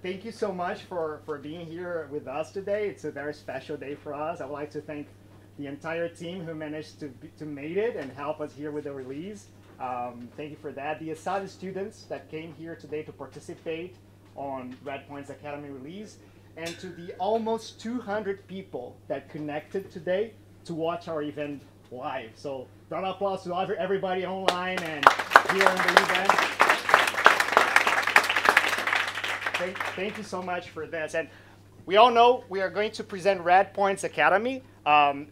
thank you so much for being here with us today. It's a very special day for us. I would like to thank the entire team who managed to make it and help us here with the release. Thank you for that. The SaaS students that came here today to participate on Redpoint's Academy release, and to the almost 200 people that connected today to watch our event live. So round of applause to everybody online and here in the event. Thank you so much for this. And we all know we are going to present Redpoint's Academy. I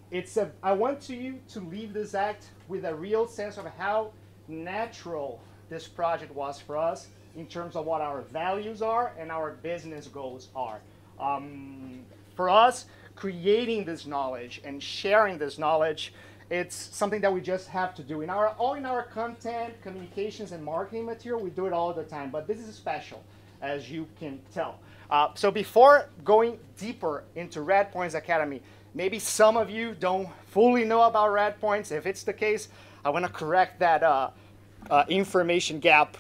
want you to leave this act with a real sense of how natural this project was for us in terms of what our values are and our business goals are. For us, creating this knowledge and sharing this knowledge, it's something that we just have to do. In our content, communications, and marketing material, we do it all the time, but this is special, as you can tell. So before going deeper into Redpoint's Academy, maybe some of you don't fully know about Redpoints. If it's the case, I want to correct that information gap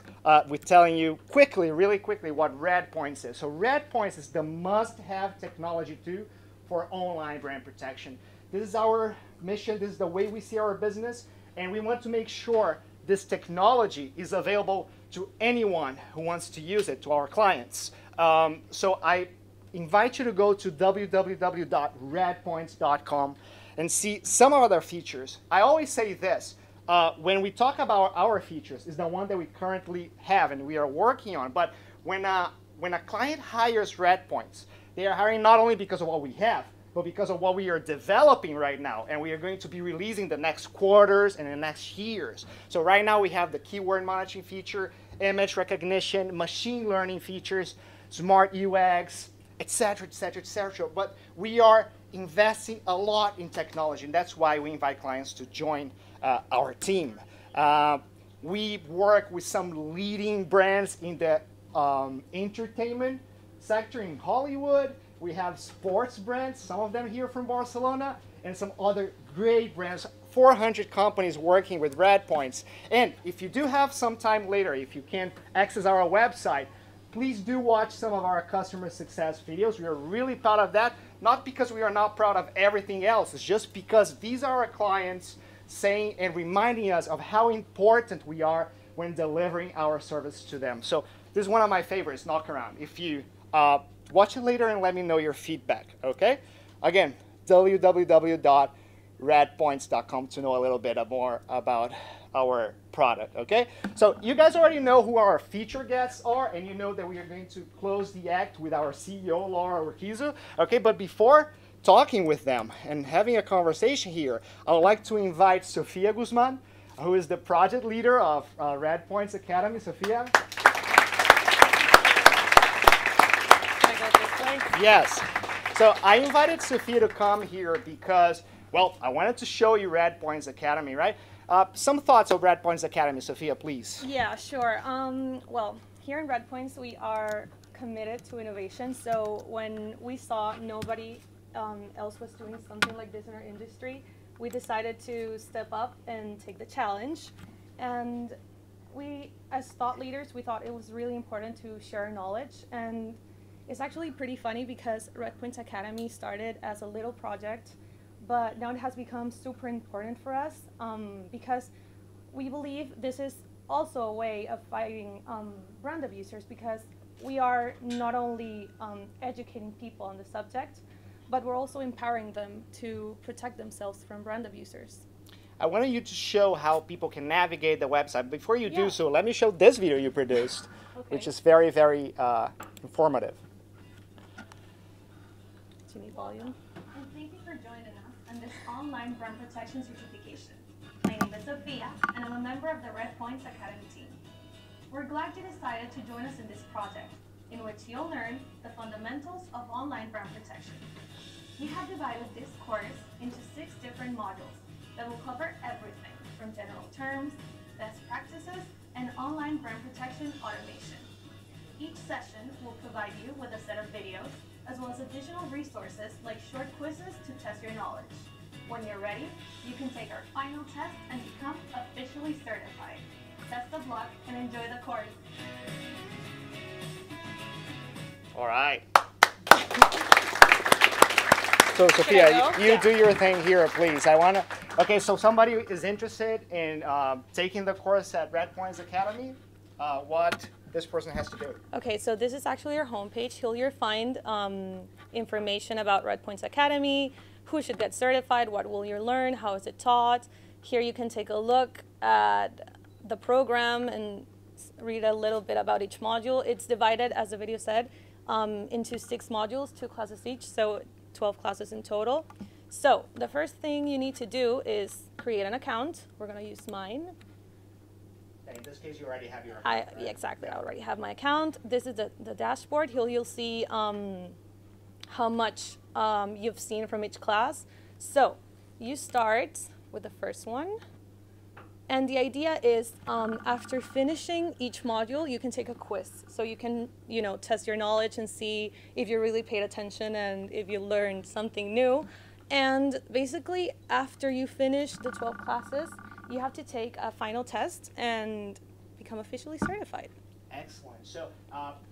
with telling you really quickly what Redpoints is. So Redpoints is the must-have technology tool for online brand protection. This is our mission, this is the way we see our business, and we want to make sure this technology is available to anyone who wants to use it, to our clients. So I invite you to go to www.redpoints.com and see some of other features. I always say this, when we talk about our features, is the one that we currently have and we are working on, but when a client hires Redpoints, they are hiring not only because of what we have, but because of what we are developing right now, and we are going to be releasing the next quarters and the next years. So right now we have the keyword monitoring feature, image recognition, machine learning features, smart UX, etc., etc., etc. But we are investing a lot in technology, and that's why we invite clients to join our team. We work with some leading brands in the entertainment sector in Hollywood. We have sports brands, some of them here from Barcelona, and some other great brands, 400 companies working with Redpoints. And if you do have some time later, if you can access our website, please do watch some of our customer success videos. We are really proud of that, not because we are not proud of everything else, it's just because these are our clients saying and reminding us of how important we are when delivering our service to them. So this is one of my favorites, Knock Around. If you watch it later and let me know your feedback, okay? Again, www.redpoints.com to know a little bit more about our product, okay? So you guys already know who our feature guests are, and you know that we are going to close the act with our CEO, Laura Urquizu, okay? But before talking with them and having a conversation here, I would like to invite Sofia Guzman, who is the project leader of Redpoints Academy. Sofia? Yes. So I invited Sofia to come here because, well, I wanted to show you Redpoints Academy, right? Some thoughts of Redpoints Academy, Sofia, please. Yeah, sure. Well, here in Redpoints, we are committed to innovation. So when we saw nobody else was doing something like this in our industry, we decided to step up and take the challenge. And we, as thought leaders, we thought it was really important to share knowledge. And it's actually pretty funny because Redpoints Academy started as a little project, but now it has become super important for us because we believe this is also a way of fighting brand abusers, because we are not only educating people on the subject, but we're also empowering them to protect themselves from brand abusers. I wanted you to show how people can navigate the website. Before you do so, let me show this video you produced, which is very, very informative. Do you need volume? And thank you for joining us on this online brand protection certification. My name is Sophia, and I'm a member of the Redpoints Academy team. We're glad you decided to join us in this project, in which you'll learn the fundamentals of online brand protection. We have divided this course into 6 different modules that will cover everything from general terms, best practices, and online brand protection automation. Each session will provide you with a set of videos, as well as additional resources like short quizzes to test your knowledge. When you're ready, you can take our final test and become officially certified. Best of luck and enjoy the course. All right. So Sophia, you do your thing here, please. I want to. Okay, so somebody is interested in taking the course at Red Points Academy. What this person has to do? Okay, so this is actually our homepage. Here you'll find information about Red Points Academy, who should get certified, what will you learn, how is it taught. Here you can take a look at the program and read a little bit about each module. It's divided, as the video said, into 6 modules, 2 classes each, so 12 classes in total. So the first thing you need to do is create an account. We're going to use mine. In this case, you already have your account, right? Yeah, exactly. I already have my account. This is the dashboard. Here you'll see how much you've seen from each class. So you start with the first one. And the idea is after finishing each module, you can take a quiz. So you can, test your knowledge and see if you really paid attention and if you learned something new. And basically, after you finish the 12 classes, you have to take a final test and become officially certified. Excellent. So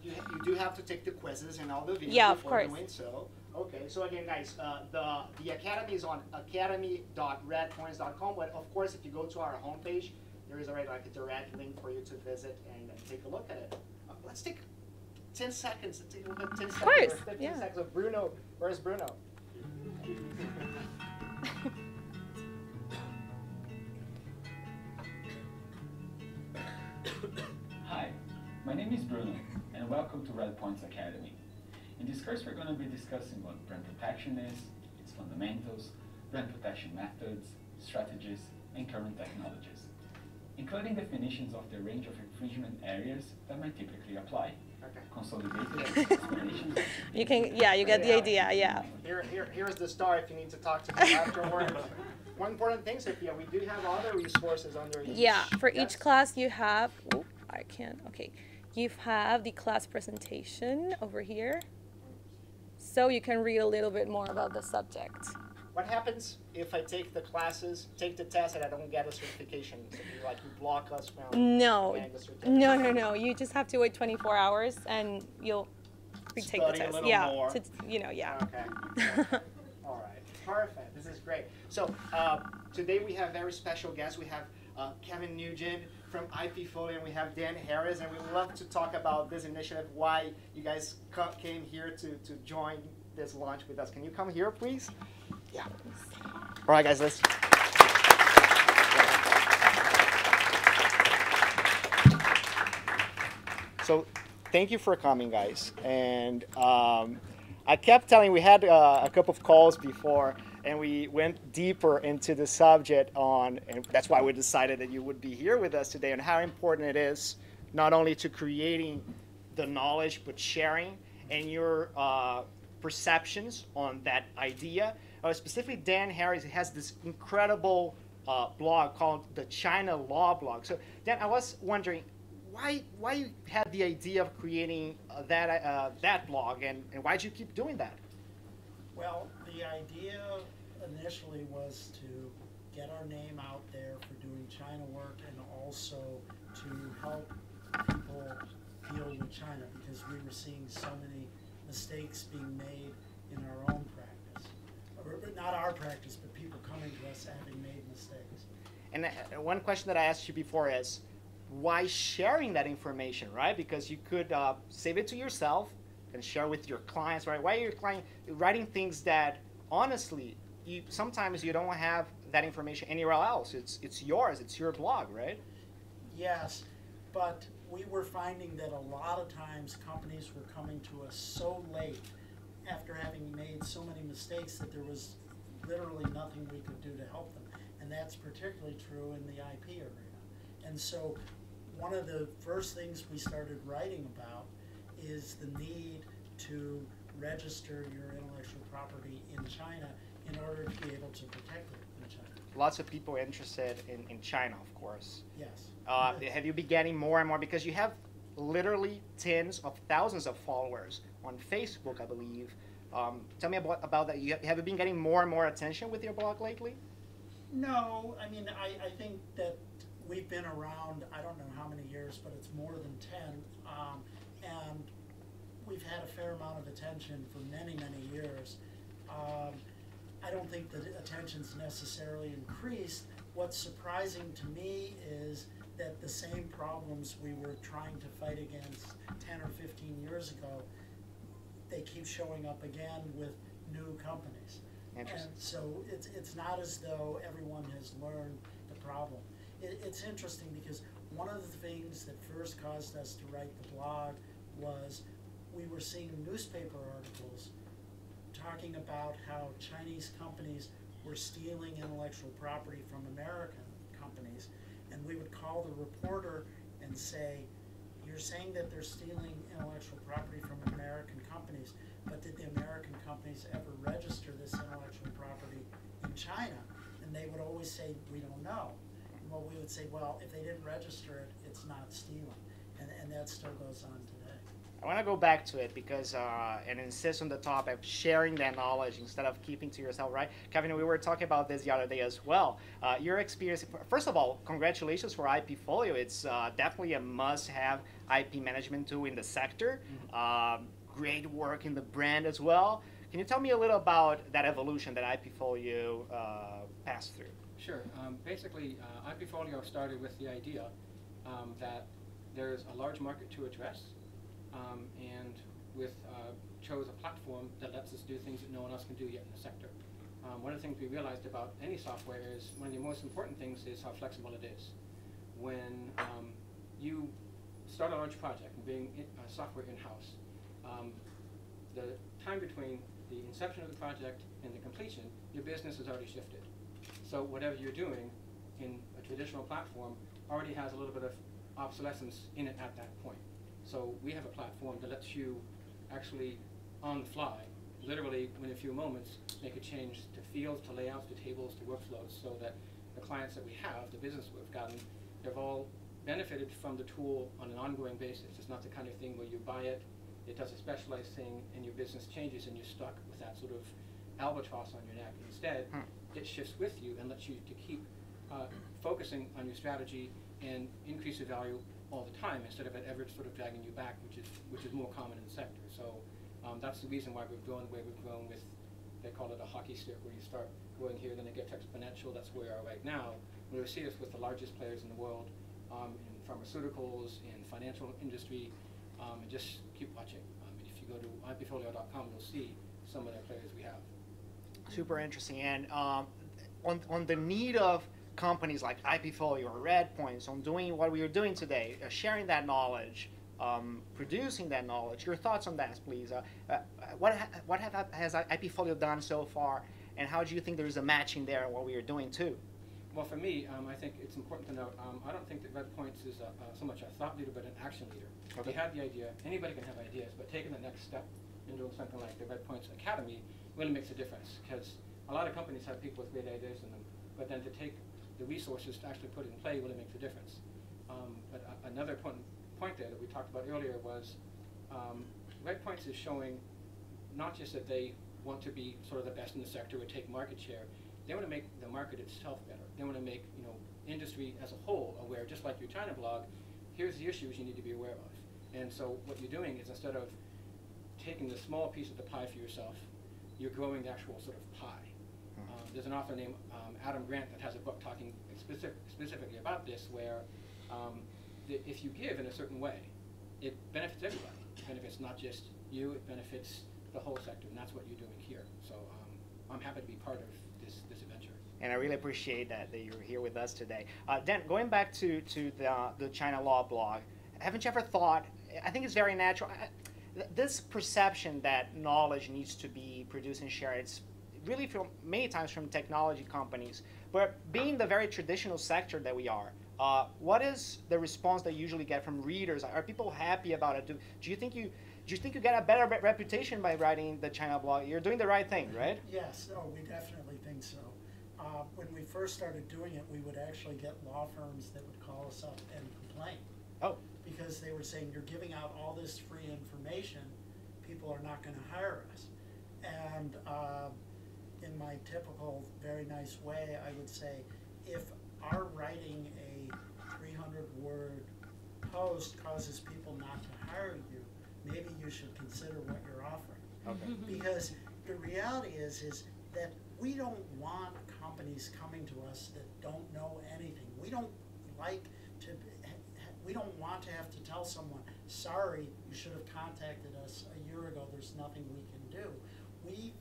you do have to take the quizzes and all the videos before doing so. Okay, so again, guys, the academy is on academy.redpoints.com, but of course, if you go to our homepage, there is already like a direct link for you to visit and take a look at it. Let's take 10 seconds. Let's take a look at 10 seconds. Of course, or 15 seconds of Bruno. Where's Bruno? Hi, my name is Bruno, and welcome to Red Points Academy. In this course, we're going to be discussing what brand protection is, its fundamentals, brand protection methods, strategies, and current technologies, including definitions of the range of infringement areas that might typically apply. Okay. Consolidated explanations. You get the idea, yeah. Here's the star if you need to talk to me afterward. One important thing, Sophia, we do have other resources under each. Yeah, for each class you have, you have the class presentation over here. So you can read a little bit more about the subject. What happens if I take the classes, take the test, and I don't get a certification? So you block us from getting the certification? No. You just have to wait 24 hours, and you'll retake the test. A little more. Okay. All right. Perfect. This is great. So today we have very special guests. We have Kevin Nugent from IP Folio, and we have Dan Harris, and we love to talk about this initiative, why you guys came here to join this launch with us. Can you come here, please? Yeah. All right, guys, let's. So thank you for coming, guys. And I kept telling, we had a couple of calls before, and we went deeper into the subject and that's why we decided that you would be here with us today, and how important it is not only to creating the knowledge, but sharing and your perceptions on that idea. Specifically, Dan Harris has this incredible blog called the China Law Blog. So Dan, I was wondering, why you had the idea of creating that blog, and why did you keep doing that? Well, the idea initially was to get our name out there for doing China work, and also to help people deal with China, because we were seeing so many mistakes being made in our own practice. Or, not our practice, but people coming to us having made mistakes. And one question that I asked you before is, why sharing that information, right? Because you could save it to yourself and share with your clients, right? Why are your client writing things that honestly, sometimes you don't have that information anywhere else? It's yours, it's your blog, right? Yes, but we were finding that a lot of times companies were coming to us so late after having made so many mistakes that there was literally nothing we could do to help them. And that's particularly true in the IP arena. And so one of the first things we started writing about is the need to register your intellectual property in China in order to be able to protect it in China. Lots of people interested in China, of course. Yes. Have you been getting more and more, because you have literally tens of thousands of followers on Facebook, I believe. Tell me about that. Have you been getting more and more attention with your blog lately? No, I mean, I think that we've been around, I don't know how many years, but it's more than 10. And we've had a fair amount of attention for many, many years. I don't think that attention's necessarily increased. What's surprising to me is that the same problems we were trying to fight against 10 or 15 years ago, they keep showing up again with new companies. And so it's not as though everyone has learned the problem. It's interesting because one of the things that first caused us to write the blog was we were seeing newspaper articles talking about how Chinese companies were stealing intellectual property from American companies, and we would call the reporter and say, you're saying that they're stealing intellectual property from American companies, but did the American companies ever register this intellectual property in China? And they would always say, we don't know. And well, we would say, well, if they didn't register it, it's not stealing. And that still goes on today. I want to go back to it because and insist on the topic of sharing that knowledge instead of keeping to yourself, right? Kevin, we were talking about this the other day as well. Your experience, first of all, congratulations for IPfolio. It's definitely a must-have IP management tool in the sector. Great work in the brand as well. Can you tell me a little about that evolution that IPfolio passed through? Sure. Basically, IPfolio started with the idea that there's a large market to address, and chose a platform that lets us do things that no one else can do yet in the sector. One of the things we realized about any software is one of the most important things is how flexible it is. When you start a large project and bring software in-house, the time between the inception of the project and the completion, your business has already shifted. So whatever you're doing in a traditional platform already has a little bit of obsolescence in it at that point. So we have a platform that lets you actually, on the fly, literally within a few moments, make a change to fields, to layouts, to tables, to workflows, so that the clients that we have, the business we've gotten, they've all benefited from the tool on an ongoing basis. It's not the kind of thing where you buy it, it does a specialized thing, and your business changes, and you're stuck with that sort of albatross on your neck. Instead, it shifts with you and lets you to keep focusing on your strategy and increase your value all the time, instead of it ever sort of dragging you back, which is more common in the sector. So that's the reason why we've grown the way we've grown with, they call it a hockey stick, where you start growing here, then it gets exponential. That's where we are right now. We see us with the largest players in the world in pharmaceuticals, in financial industry, and just keep watching. If you go to ipfolio.com, you'll see some of the players we have. Super interesting. And on the need of companies like IPfolio or Redpoints on doing what we are doing today, sharing that knowledge, producing that knowledge, your thoughts on that, please. What has IPfolio done so far, and how do you think there's a matching there in what we are doing too? Well, for me, I think it's important to note, I don't think that Redpoints is so much a thought leader, but an action leader. Okay. We had the idea, anybody can have ideas, but taking the next step in doing something like the Redpoints Academy really makes a difference, because a lot of companies have people with great ideas in them, but then to take the resources to actually put it in play really makes a difference. But another important point there that we talked about earlier was Redpoints is showing not just that they want to be sort of the best in the sector or take market share, they want to make the market itself better. They want to make industry as a whole aware, just like your China blog, here's the issues you need to be aware of. And so what you're doing is, instead of taking the small piece of the pie for yourself, you're growing the actual sort of pie. There's an author named Adam Grant that has a book talking specifically about this, where if you give in a certain way, it benefits everybody. It benefits not just you, it benefits the whole sector, and that's what you're doing here. So I'm happy to be part of this adventure. And I really appreciate that you're here with us today. Dan, going back to the China Law blog, haven't you ever thought, I think it's very natural, this perception that knowledge needs to be produced and shared, it's really from many times from technology companies, but being the very traditional sector that we are, what is the response that you usually get from readers? Are people happy about it? Do you think you get a better reputation by writing the China blog? You're doing the right thing, right? Yes, we definitely think so. When we first started doing it, we would actually get law firms that would call us up and complain. Oh. Because they were saying, you're giving out all this free information, people are not going to hire us. And in my typical, very nice way, I would say, if our writing a 300-word post causes people not to hire you, maybe you should consider what you're offering. Okay. Because the reality is that we don't want companies coming to us that don't know anything. We don't like to, we don't want to have to tell someone, sorry, you should have contacted us a year ago, there's nothing we can do. We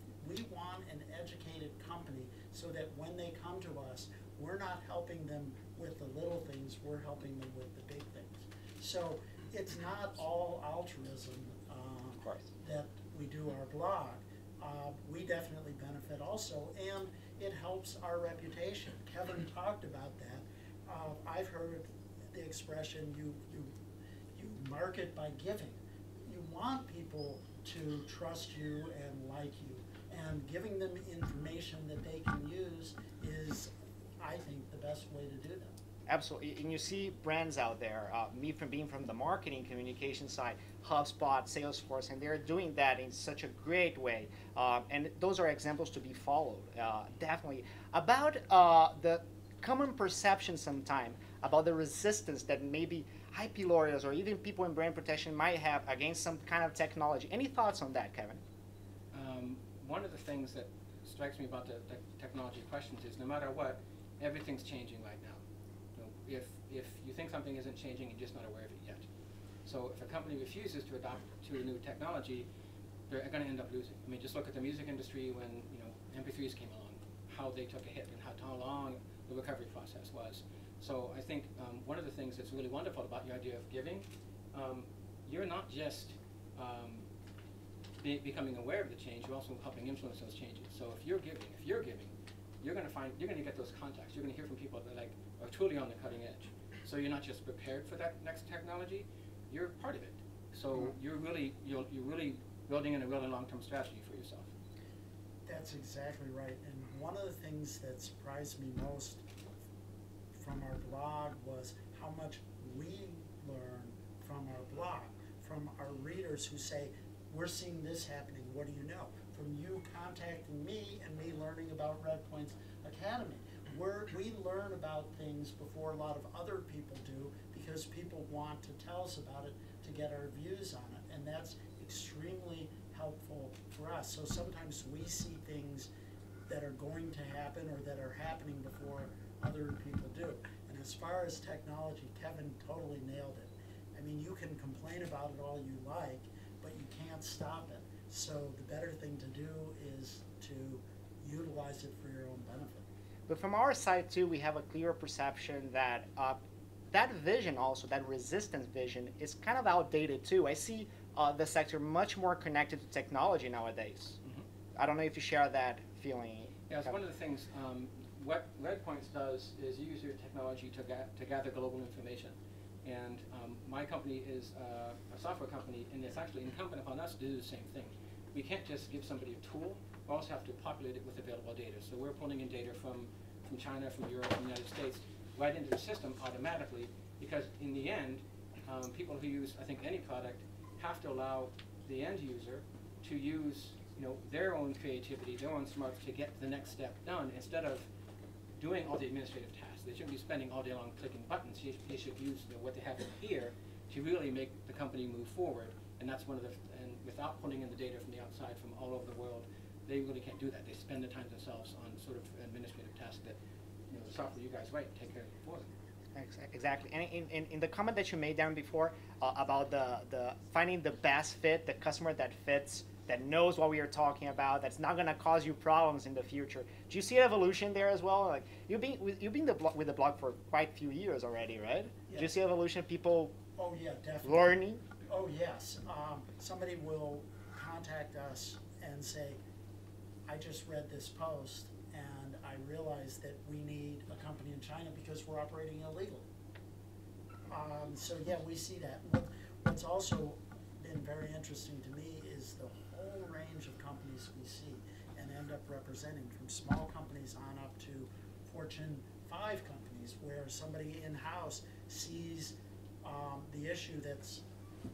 want an educated company so that when they come to us, we're not helping them with the little things, we're helping them with the big things. So it's not all altruism that we do our blog. We definitely benefit also, and it helps our reputation. Kevin talked about that. I've heard the expression, you market by giving. You want people to trust you and like you, and giving them information that they can use is, I think, the best way to do that. Absolutely, and you see brands out there, me from being from the marketing communication side, HubSpot, Salesforce, and they're doing that in such a great way. And those are examples to be followed, definitely. About the common perception sometimes about the resistance that maybe IP lawyers or even people in brand protection might have against some kind of technology. Any thoughts on that, Kevin? One of the things that strikes me about the technology questions is no matter what, everything's changing right now. If you think something isn't changing, you're just not aware of it yet. So if a company refuses to adopt to a new technology, they're going to end up losing. I mean, just look at the music industry when MP3s came along, how they took a hit and how long the recovery process was. So I think one of the things that's really wonderful about your idea of giving, you're not just becoming aware of the change, you're also helping influence those changes. So if you're giving, you're going to get those contacts. You're going to hear from people that are truly on the cutting edge. So you're not just prepared for that next technology, you're part of it. So you're really building in a really long-term strategy for yourself. That's exactly right. And one of the things that surprised me most from our blog was how much we learn from our blog, from our readers who say, we're seeing this happening, what do you know? From you contacting me and me learning about Red Points Academy. We learn about things before a lot of other people do because people want to tell us about it to get our views on it, and that's extremely helpful for us. So sometimes we see things that are going to happen or that are happening before other people do. And as far as technology, Kevin totally nailed it. I mean, you can complain about it all you like, but you can't stop it. So the better thing to do is to utilize it for your own benefit. But from our side too, we have a clear perception that that vision also, that resistance vision, is kind of outdated too. I see the sector much more connected to technology nowadays. I don't know if you share that feeling. Yeah, it's one of the things, what Red Points does is use your technology to gather global information. And my company is a software company, and it's actually incumbent upon us to do the same thing. We can't just give somebody a tool, we also have to populate it with available data. So we're pulling in data from China, from Europe, from the United States, right into the system automatically, because in the end, people who use, I think, any product have to allow the end user to use their own creativity, their own smarts to get the next step done, instead of doing all the administrative tasks. They shouldn't be spending all day long clicking buttons. They should use what they have here to really make the company move forward. And that's one of and without pulling in the data from the outside, from all over the world, they really can't do that. They spend the time themselves on sort of administrative tasks that the software you guys write take care of for them. Exactly. And in the comment that you made down before about the finding the best fit, the customer that fits, that knows what we are talking about, that's not going to cause you problems in the future. Do you see evolution there as well? Like you've been with the blog for quite a few years already, right? Yes. Do you see evolution? People oh yeah, definitely. learning? Oh yes. Somebody will contact us and say, I just read this post and I realized that we need a company in China because we're operating illegally. So yeah, we see that. What's also been very interesting to me is the whole range of companies we see and end up representing, from small companies on up to Fortune 5 companies, where somebody in-house sees the issue that's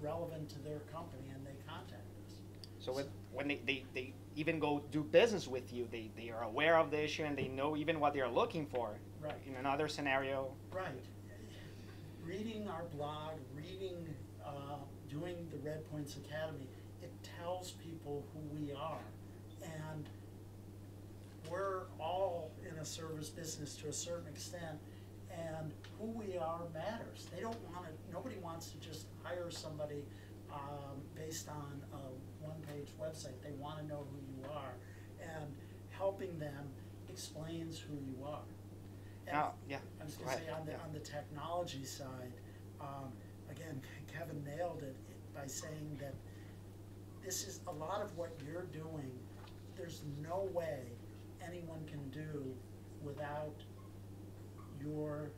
relevant to their company and they contact us. So when they even go do business with you, they are aware of the issue and they know even what they're looking for. Right. In another scenario. Right. Reading our blog, doing the Red Points Academy, it tells people who we are. And we're all in a service business to a certain extent, and who we are matters. They don't want to, nobody wants to just hire somebody based on a one-page website. They want to know who you are, and helping them explains who you are. And yeah. I was going to say on the technology side, again, Kevin nailed it by saying that this is a lot of what you're doing. There's no way anyone can do without your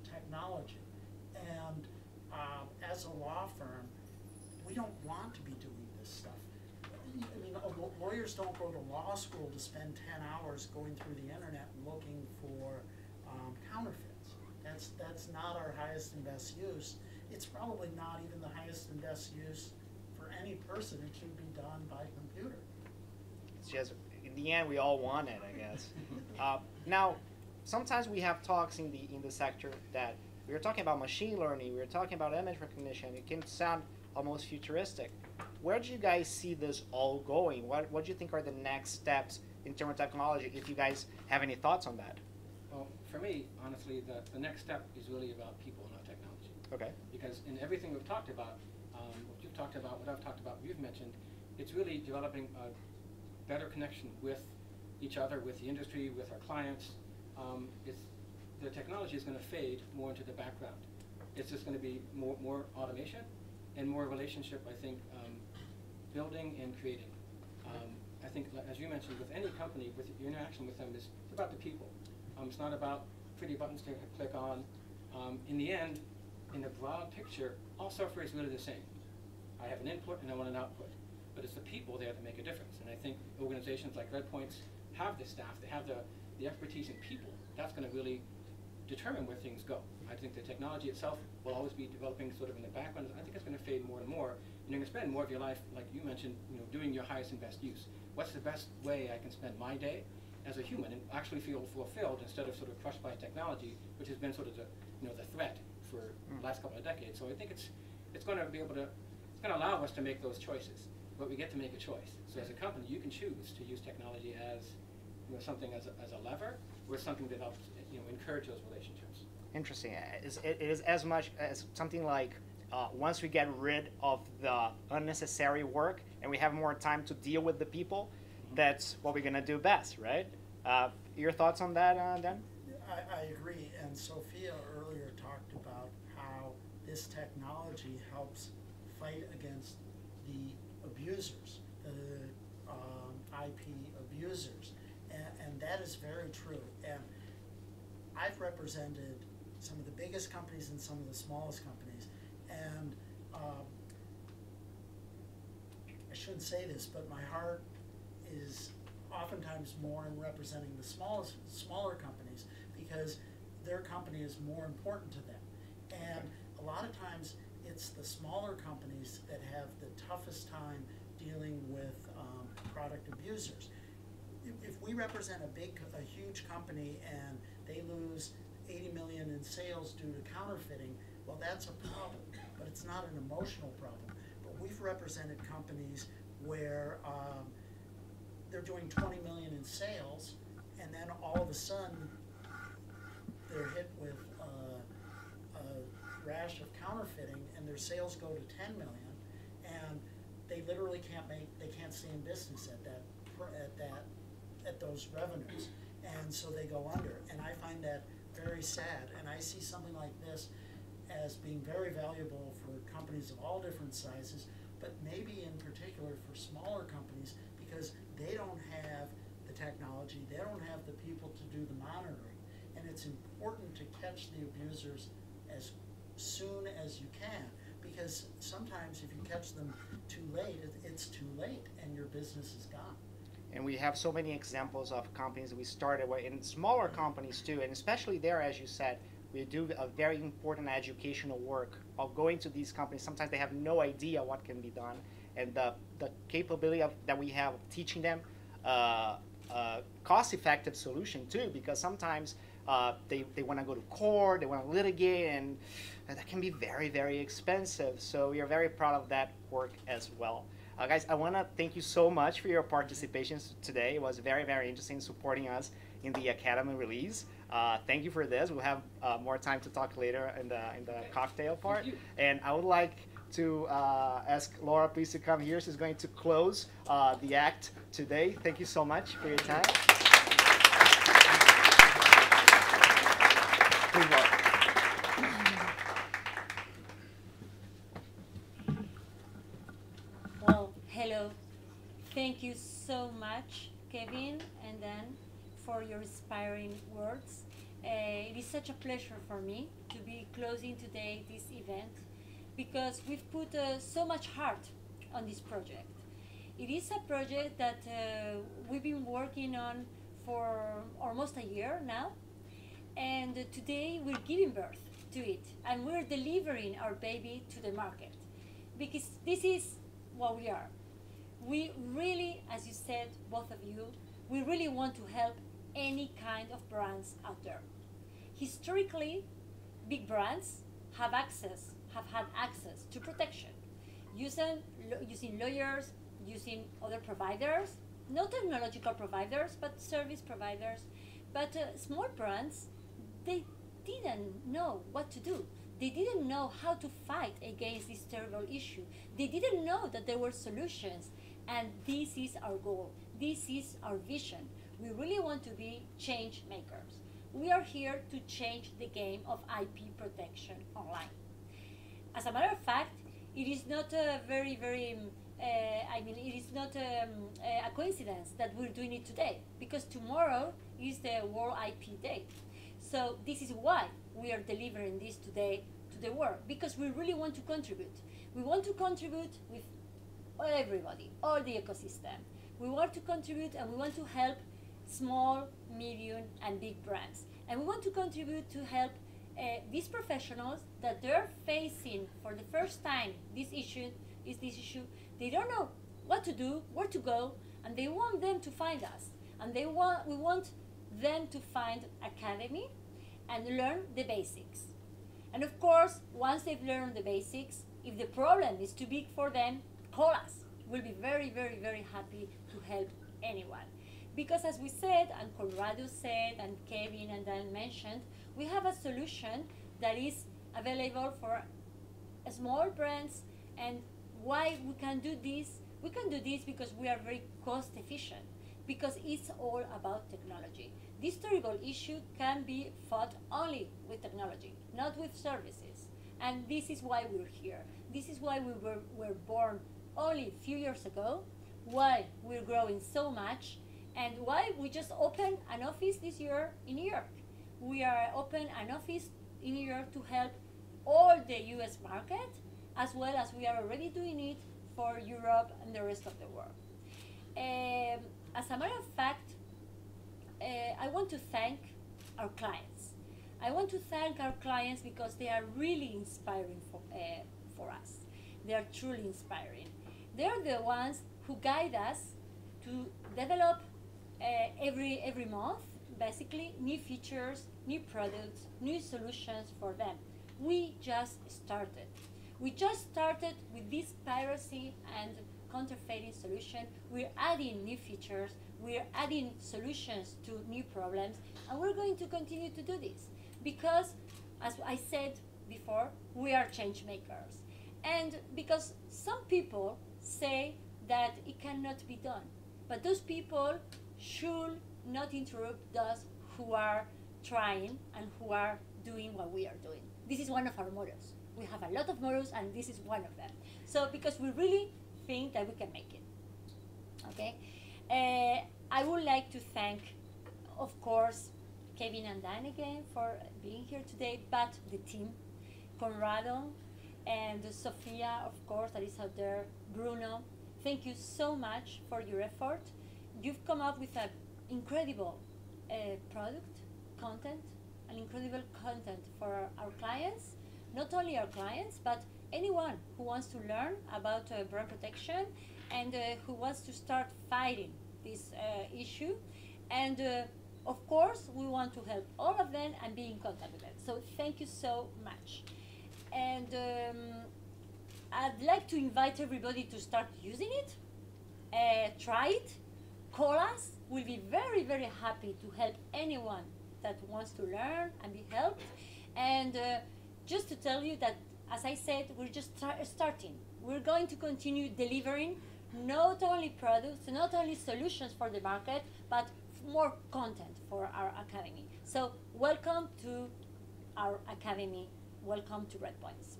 technology. And as a law firm, we don't want to be doing this stuff. I mean, lawyers don't go to law school to spend 10 hours going through the internet looking for counterfeits. That's not our highest and best use. It's probably not even the highest and best use for any person. It should be done by computer. It's just, in the end, we all want it, I guess. Now, sometimes we have talks in the sector that we were talking about machine learning, we were talking about image recognition. It can sound almost futuristic. Where do you guys see this all going? What do you think are the next steps in terms of technology, if you guys have any thoughts on that? Well, for me, honestly, the next step is really about people, not technology. Okay. Because in everything we've talked about, what you've talked about, what I've talked about, what you've mentioned, it's really developing a better connection with each other, with the industry, with our clients. The technology is going to fade more into the background. It's just going to be more automation and more relationship, I think, building and creating. I think, as you mentioned, with any company, with your interaction with them, it's about the people. It's not about pretty buttons to click on. In the end, in the broad picture, all software is really the same. I have an input and I want an output. But it's the people there that make a difference. And I think organizations like Red Points have the staff, they have the expertise in people. That's going to really determine where things go. I think the technology itself will always be developing sort of in the background. I think it's going to fade more and more. And you're going to spend more of your life, like you mentioned, doing your highest and best use. What's the best way I can spend my day as a human and actually feel fulfilled instead of sort of crushed by technology, which has been sort of the threat for the last couple of decades. So I think it's going to be able to, it's going to allow us to make those choices. But we get to make a choice. So as a company, you can choose to use technology as something as a lever, or something that helps encourage those relationships. Interesting. It is as much as something like once we get rid of the unnecessary work and we have more time to deal with the people, that's what we're going to do best, right? Your thoughts on that, Dan? I agree. And Sophia earlier talked about how this technology helps fight against the abusers, the IP abusers. And that is very true. And I've represented some of the biggest companies and some of the smallest companies. And I shouldn't say this, but my heart is oftentimes more in representing the smaller companies, because their company is more important to them. And a lot of times it's the smaller companies that have the toughest time dealing with product abusers. If we represent a huge company and they lose 80 million in sales due to counterfeiting, well, that's a problem, but it's not an emotional problem. But we've represented companies where they're doing 20 million in sales, and then all of a sudden they're hit with a rash of counterfeiting, and their sales go to 10 million, and they literally can't stay in business at those revenues, and so they go under. And I find that very sad, and I see something like this as being very valuable for companies of all different sizes, but maybe in particular for smaller companies, because they don't have the technology, they don't have the people to do the monitoring, and it's important to catch the abusers as soon as you can, because sometimes if you catch them too late, it's too late and your business is gone. And we have so many examples of companies that we started with, and smaller companies too, and especially there, as you said, we do a very important educational work of going to these companies. Sometimes they have no idea what can be done, and the capability that we have of teaching them a cost-effective solution too, because sometimes they want to go to court, they want to litigate, and that can be very, very expensive. So we are very proud of that work as well. Guys, I want to thank you so much for your participation today. It was very, very interesting supporting us in the Academy release. Thank you for this. We'll have more time to talk later in the cocktail part. And I would like to ask Laura, please, to come here. She's going to close the act today. Thank you so much for your time. Please, Laura. Well, hello. Thank you so much, Kevin, and Dan, for your inspiring words. It is such a pleasure for me to be closing today this event because we've put so much heart on this project. It is a project that we've been working on for almost a year now, and today we're giving birth to it, and we're delivering our baby to the market because this is what we are. We really, as you said, both of you, we really want to help any kind of brands out there. Historically, big brands have had access to protection using lawyers, using other providers, not technological providers, but service providers. But small brands, they didn't know what to do. They didn't know how to fight against this terrible issue. They didn't know that there were solutions. And this is our goal. This is our vision. We really want to be change makers. We are here to change the game of IP protection online. As a matter of fact, it is not a it is not a coincidence that we're doing it today, because tomorrow is the World IP Day. So this is why we are delivering this today to the world, because we really want to contribute. We want to contribute with everybody, all the ecosystem. We want to contribute and we want to help small, medium, and big brands. And we want to contribute to help these professionals that they're facing for the first time this issue. They don't know what to do, where to go, and they want them to find us. And we want them to find Academy and learn the basics. And of course, once they've learned the basics, if the problem is too big for them, call us. We'll be very, very, very happy to help anyone. Because as we said, and Conrado said, and Kevin and Dan mentioned, we have a solution that is available for small brands. And why we can do this? We can do this because we are very cost efficient, because it's all about technology. This terrible issue can be fought only with technology, not with services. And this is why we're here. This is why we were born only a few years ago, why we're growing so much, and why we just opened an office this year in New York. We are open an office in New York to help all the US market, as well as we are already doing it for Europe and the rest of the world. As a matter of fact, I want to thank our clients. I want to thank our clients because they are really inspiring for us. They are truly inspiring. They are the ones who guide us to develop every month, basically, new features, new products, new solutions for them. We just started. We just started with this piracy and counterfeiting solution. We're adding new features, we're adding solutions to new problems, and we're going to continue to do this because, as I said before, we are change makers. And because some people say that it cannot be done, but those people should not interrupt those who are trying and who are doing what we are doing. This is one of our mottos. We have a lot of mottos, and this is one of them. So, because we really think that we can make it. Okay? I would like to thank, of course, Kevin and Dan again for being here today, but the team, Conrado and Sofia, of course, that is out there, Bruno. Thank you so much for your effort. You've come up with an incredible product, content, an incredible content for our clients. Not only our clients, but anyone who wants to learn about brand protection and who wants to start fighting this issue. And of course, we want to help all of them and be in contact with them. So thank you so much. And I'd like to invite everybody to start using it. Try it. Call us. We'll be very, very happy to help anyone that wants to learn and be helped. And just to tell you that, as I said, we're just starting. We're going to continue delivering not only products, not only solutions for the market, but more content for our academy. So welcome to our academy. Welcome to Red Points.